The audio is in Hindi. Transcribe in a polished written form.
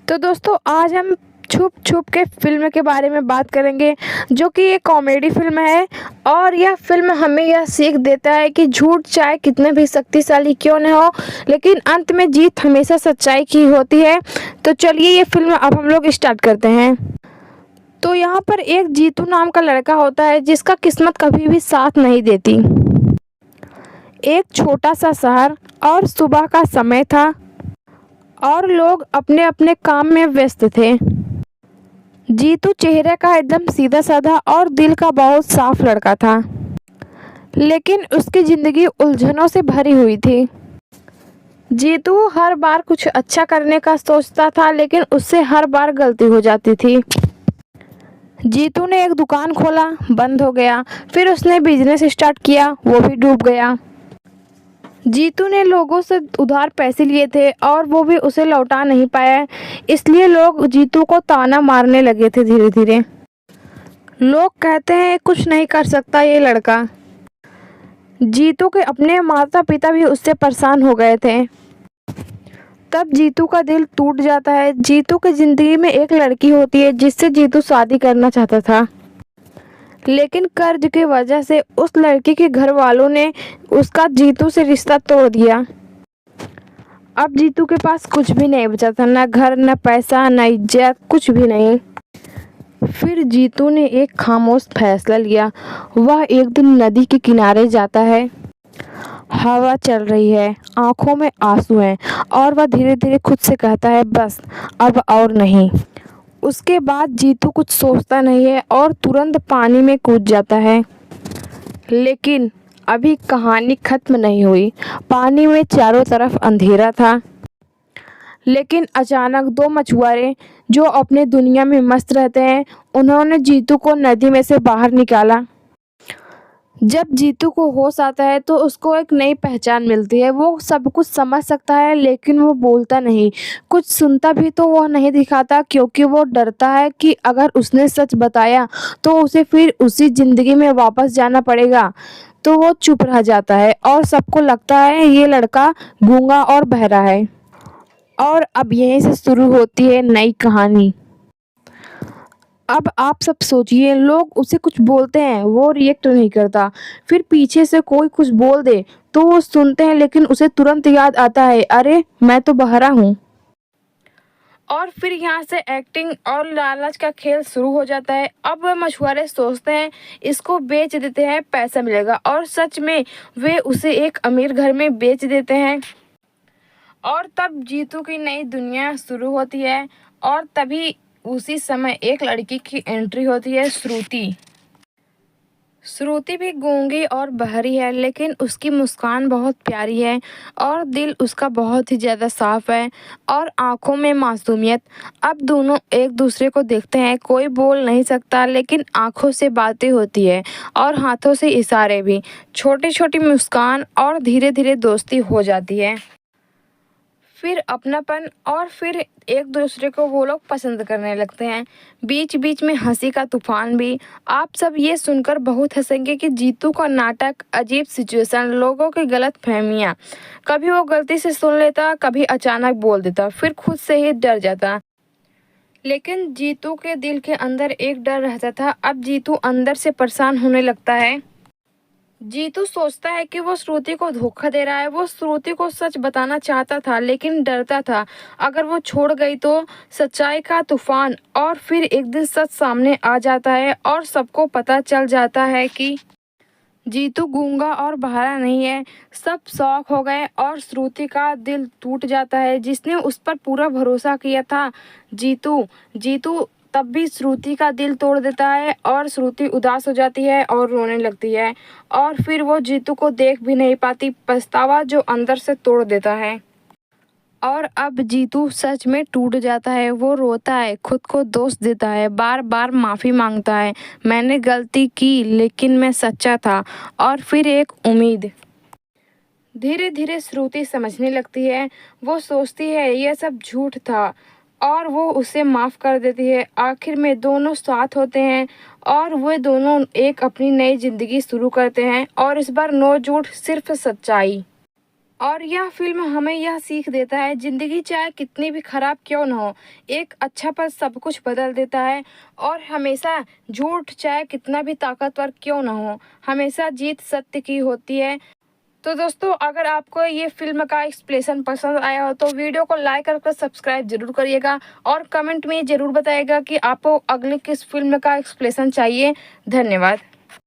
तो दोस्तों आज हम छुप छुप के फ़िल्म के बारे में बात करेंगे जो कि एक कॉमेडी फ़िल्म है। और यह फ़िल्म हमें यह सीख देता है कि झूठ चाहे कितने भी शक्तिशाली क्यों न हो, लेकिन अंत में जीत हमेशा सच्चाई की होती है। तो चलिए ये फ़िल्म अब हम लोग स्टार्ट करते हैं। तो यहाँ पर एक जीतू नाम का लड़का होता है जिसका किस्मत कभी भी साथ नहीं देती। एक छोटा सा शहर और सुबह का समय था और लोग अपने अपने काम में व्यस्त थे। जीतू चेहरे का एकदम सीधा साधा और दिल का बहुत साफ लड़का था, लेकिन उसकी जिंदगी उलझनों से भरी हुई थी। जीतू हर बार कुछ अच्छा करने का सोचता था, लेकिन उससे हर बार गलती हो जाती थी। जीतू ने एक दुकान खोला, बंद हो गया। फिर उसने बिजनेस स्टार्ट किया, वो भी डूब गया। जीतू ने लोगों से उधार पैसे लिए थे और वो भी उसे लौटा नहीं पाया, इसलिए लोग जीतू को ताना मारने लगे थे। धीरे धीरे लोग कहते हैं कुछ नहीं कर सकता ये लड़का। जीतू के अपने माता पिता भी उससे परेशान हो गए थे। तब जीतू का दिल टूट जाता है। जीतू की ज़िंदगी में एक लड़की होती है जिससे जीतू शादी करना चाहता था, लेकिन कर्ज की वजह से उस लड़की के घर वालों ने उसका जीतू से रिश्ता तोड़ दिया। अब जीतू के पास कुछ भी नहीं बचा था, न घर, न पैसा, न इज्जत, कुछ भी नहीं। फिर जीतू ने एक खामोश फैसला लिया। वह एक दिन नदी के किनारे जाता है। हवा चल रही है, आंखों में आंसू हैं और वह धीरे धीरे खुद से कहता है, बस अब और नहीं। उसके बाद जीतू कुछ सोचता नहीं है और तुरंत पानी में कूद जाता है। लेकिन अभी कहानी खत्म नहीं हुई। पानी में चारों तरफ अंधेरा था, लेकिन अचानक दो मछुआरे जो अपने दुनिया में मस्त रहते हैं, उन्होंने जीतू को नदी में से बाहर निकाला। जब जीतू को होश आता है तो उसको एक नई पहचान मिलती है। वो सब कुछ समझ सकता है, लेकिन वो बोलता नहीं, कुछ सुनता भी तो वह नहीं दिखाता, क्योंकि वो डरता है कि अगर उसने सच बताया तो उसे फिर उसी ज़िंदगी में वापस जाना पड़ेगा। तो वो चुप रह जाता है और सबको लगता है ये लड़का गूंगा और बहरा है। और अब यहीं से शुरू होती है नई कहानी। अब आप सब सोचिए, लोग उसे कुछ बोलते हैं, वो रिएक्ट नहीं करता। फिर पीछे से कोई कुछ बोल दे तो वो सुनते हैं, लेकिन उसे तुरंत याद आता है, अरे मैं तो बहरा हूँ। और फिर यहाँ से एक्टिंग और लालच का खेल शुरू हो जाता है। अब वह मछुआरे सोचते हैं इसको बेच देते हैं, पैसा मिलेगा, और सच में वे उसे एक अमीर घर में बेच देते हैं। और तब जीतू की नई दुनिया शुरू होती है। और तभी उसी समय एक लड़की की एंट्री होती है, श्रुति। श्रुति भी गूंगी और बहरी है, लेकिन उसकी मुस्कान बहुत प्यारी है और दिल उसका बहुत ही ज़्यादा साफ है और आंखों में मासूमियत। अब दोनों एक दूसरे को देखते हैं। कोई बोल नहीं सकता, लेकिन आंखों से बातें होती है और हाथों से इशारे भी। छोटी छोटी मुस्कान और धीरे धीरे दोस्ती हो जाती है। फिर अपनापन, और फिर एक दूसरे को वो लोग पसंद करने लगते हैं। बीच बीच में हंसी का तूफान भी। आप सब ये सुनकर बहुत हंसेंगे कि जीतू का नाटक, अजीब सिचुएशन, लोगों की गलत फहमियाँ। कभी वो गलती से सुन लेता, कभी अचानक बोल देता, फिर खुद से ही डर जाता। लेकिन जीतू के दिल के अंदर एक डर रहता था। अब जीतू अंदर से परेशान होने लगता है। जीतू सोचता है कि वो श्रुति को धोखा दे रहा है। वो श्रुति को सच बताना चाहता था, लेकिन डरता था अगर वो छोड़ गई तो। सच्चाई का तूफान। और फिर एक दिन सच सामने आ जाता है और सबको पता चल जाता है कि जीतू गूंगा और बहरा नहीं है। सब शौक हो गए और श्रुति का दिल टूट जाता है, जिसने उस पर पूरा भरोसा किया था। जीतू जीतू तब भी श्रुति का दिल तोड़ देता है और श्रुति उदास हो जाती है और रोने लगती है। और फिर वो जीतू को देख भी नहीं पाती, पछतावा जो अंदर से तोड़ देता है। और अब जीतू सच में टूट जाता है। वो रोता है, खुद को दोष देता है, बार बार माफ़ी मांगता है, मैंने गलती की लेकिन मैं सच्चा था। और फिर एक उम्मीद। धीरे धीरे श्रुति समझने लगती है। वो सोचती है यह सब झूठ था और वो उसे माफ़ कर देती है। आखिर में दोनों साथ होते हैं और वे दोनों एक अपनी नई ज़िंदगी शुरू करते हैं। और इस बार नो झूठ, सिर्फ सच्चाई। और यह फिल्म हमें यह सीख देता है, ज़िंदगी चाहे कितनी भी खराब क्यों न हो, एक अच्छा पल सब कुछ बदल देता है। और हमेशा झूठ चाहे कितना भी ताकतवर क्यों न हो, हमेशा जीत सत्य की होती है। तो दोस्तों, अगर आपको ये फिल्म का एक्सप्लेनेशन पसंद आया हो तो वीडियो को लाइक करके सब्सक्राइब जरूर करिएगा और कमेंट में ज़रूर बताइएगा कि आपको अगली किस फिल्म का एक्सप्लेनेशन चाहिए। धन्यवाद।